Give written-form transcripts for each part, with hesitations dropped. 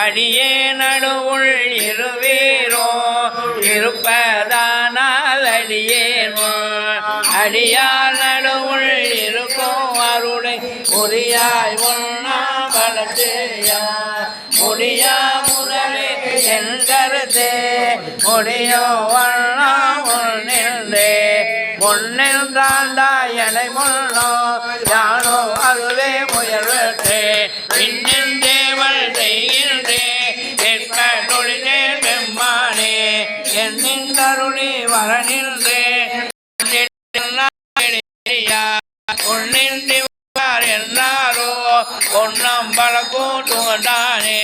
அடியே நடுவுள் இருவீரோ இருப்பதானால் அடியேனோ அடியார் நடுவுள் இருக்கும் அருளை உரியாய் ஒன்னா பலத்தையா முடியா முதலே என்கருதே முடியோ வண்ணா முன்னின்றே முன்னில் தாண்டாயனை முன்னோ யானோ அதுவே முயல்வற்றே பின்னின் தேவள் செய்கின்றே கேட்க தொழிலே பெம்மானே என்னின் கருணி வரநின்றே என்றாரோ பொன்னம் பல கூட்டுகண்டானே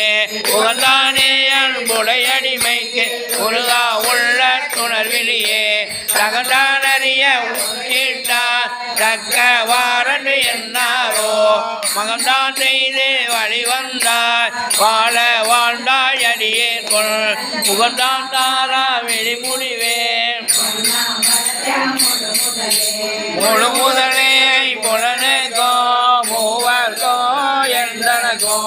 உகந்தானே அன்புடையடிமைக்கு உருகா உள்ள துணர்விலியே தகண்டானறிய உயிட்டார் தக்க வாரண்டு என்னாரோ மகன்தான் செய்து வழிவந்தாய் வாழ வாழ்ந்தாய் அடியே கொள் முகந்தான் தாரா வெளிமுடிவேன் முழு முதலே புலனுக்கோ மூவர்கோ எந்தனக்கோ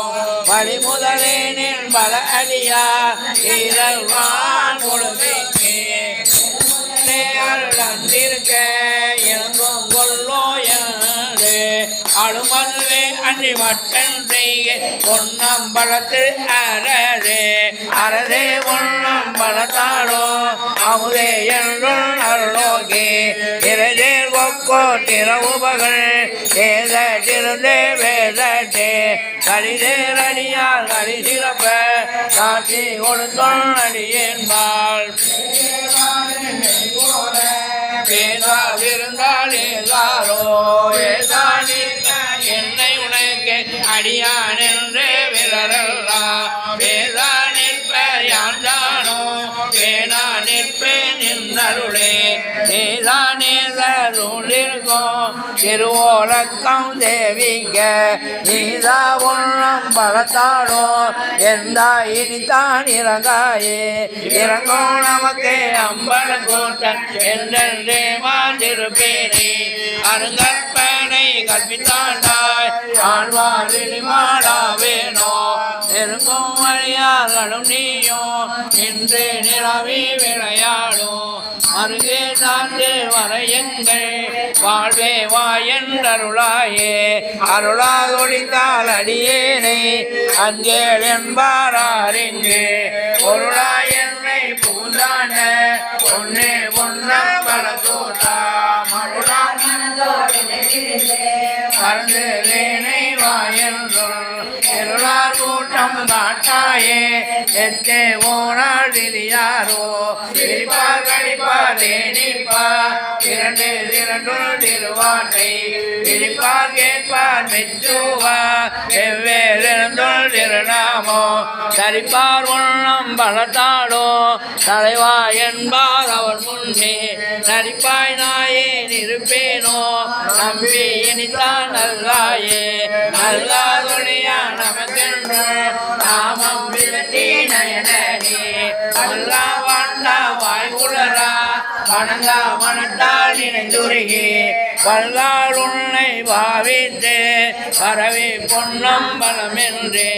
வழிமுதலே நின் பல அடியா இதழ்வான் முழுமைக்கு அருளந்திருக்க எனக்கும் கொள்ளோ என்று அழுமல்வே அன்றி மட்டன் செய்க பொன்னம் பலத்து அரதே அரதே பொன்னம் பலத்தாளோ அமுதே என்றும் அருளோகே இரதே கொக்கோ திறவுபகள் ஏத திருந்தே வேதட்டே கடிதே அடியால் கடி சிறப்ப காட்சி கொடுத்தோன் அடியேன்பாள் பேசாதிருந்தால் ஏதாரோ என்னை உனக்கு அடியான் என்றே விரலா வேதா நிற்ப யாண்டானோ வேணா நிற்பேன் என்னருளே நீதானேதருளிருக்கும் திருவோலக்கம் தேவிங்க நீதா உன்னம் பலத்தாடோ எந்தா இனித்தான் இறங்காயே இறங்கும் நமக்கு அம்பல கூட்டம் என்றே மாண்டிருப்பேனே அருங்கற்பனை கற்பித்தாண்டாய் ஆழ்வாரில் மாடாவேனோ நெருங்கும் வழியார்களும் நீயும் இன்று நிலவி விளையாடும் அருகே சார்ந்து வரையுங்கள் வாழ்வே வாயன்றருளாயே அருளாதொழித்தால் அடியேனை அஞ்சேல் என்பாரிங்கு பொருளாய் என்னை பூந்தான பொன்னே பொன்னம் பல தோற்றா மறந்து வேனை வாயன்றும் இருளார் கூட்டம் காட்டாயே எத்தே ஓனாள் திரியாரோ திரிப்பார் கழிப்பார் தேனிப்பார் இரண்டு திருவாட்டை திரிப்பார் கேட்பார் மெச்சுவார் வெவ்வேறிருந்தோள் திருநாமோ தரிப்பார் உண்ணம் பலத்தாடோ தலைவா என்பார் அவர் முன்னே நரிப்பாய் நாயே நிருப்பேனோ நம்பி இனித்தான் நல்லாயே நல்லாதுணையா நமக்கென்று நாமம் விளத்தி நயனே அல்லா வாண்டா வாய்குளரா வணங்கா மனத்தால் நினைந்துருகி வல்லால் உன்னை பாவித்து பரவி பொன்னம் பலமென்று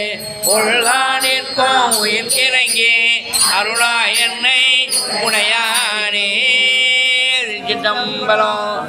உள்ளானிற்கும் உயிர் இறங்கி அருளா என்னை உடையானே சிதம்பரம்